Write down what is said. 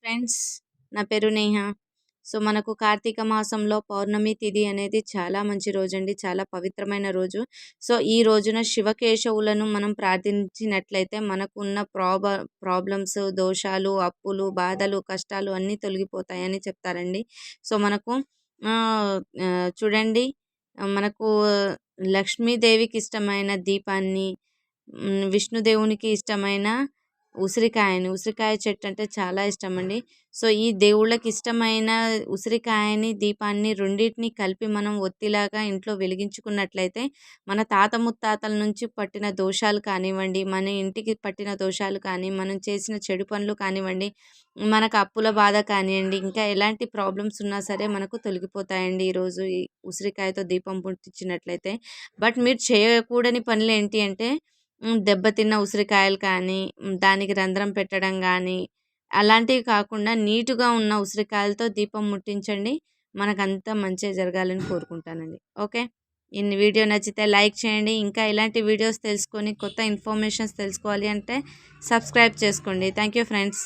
Friends, నా పేరు Neha. So మనకు కార్తీక మాసంలో పౌర్ణమి తిథి అనేది చాలా మంచి రోజండి. చాలా పవిత్రమైన రోజు. సో ఈ రోజున శివకేశవులను మనం ప్రార్థించినట్లయితే మనకున్న ప్రాబ్లమ్స్, దోషాలు, అప్పులు, బాధలు, కష్టాలు అన్నీ తొలగిపోతాయని చెప్తారండి. సో మనకు చూడండి, మనకు లక్ష్మీదేవికి ఇష్టమైన దీపాన్ని, విష్ణుదేవునికి ఇష్టమైన ఉసిరికాయ చెట్టు అంటే చాలా ఇష్టమండి. సో ఈ దేవుళ్ళకి ఇష్టమైన ఉసిరికాయని, దీపాన్ని రెండిటిని కలిపి మనం ఒత్తిలాగా ఇంట్లో వెలిగించుకున్నట్లయితే మన తాత ముత్తాతల నుంచి పట్టిన దోషాలు కానివ్వండి, మన ఇంటికి పట్టిన దోషాలు కానీ, మనం చేసిన చెడు పనులు కానివ్వండి, మనకు అప్పుల బాధ కానివ్వండి, ఇంకా ఎలాంటి ప్రాబ్లమ్స్ ఉన్నా సరే మనకు తొలగిపోతాయండి ఈరోజు ఈ ఉసిరికాయతో దీపం ముట్టించినట్లయితే. బట్ మీరు చేయకూడని పనులు ఏంటి అంటే దెబ్బతిన్న ఉసిరికాయలు కానీ, దానికి రంధ్రం పెట్టడం గానీ, అలాంటివి కాకుండా నీట్‌గా ఉన్న ఉసిరికాయలతో దీపం ముట్టించండి. మనకంతా మంచే జరగాలని కోరుకుంటానండి. ఓకే. వీడియో నచ్చితే లైక్ చేయండి. ఇంకా ఇలాంటి వీడియోస్ తెలుసుకొని కొత్త ఇన్ఫర్మేషన్స్ తెలుసుకోవాలి అంటే సబ్స్క్రైబ్ చేసుకోండి. Thank you friends.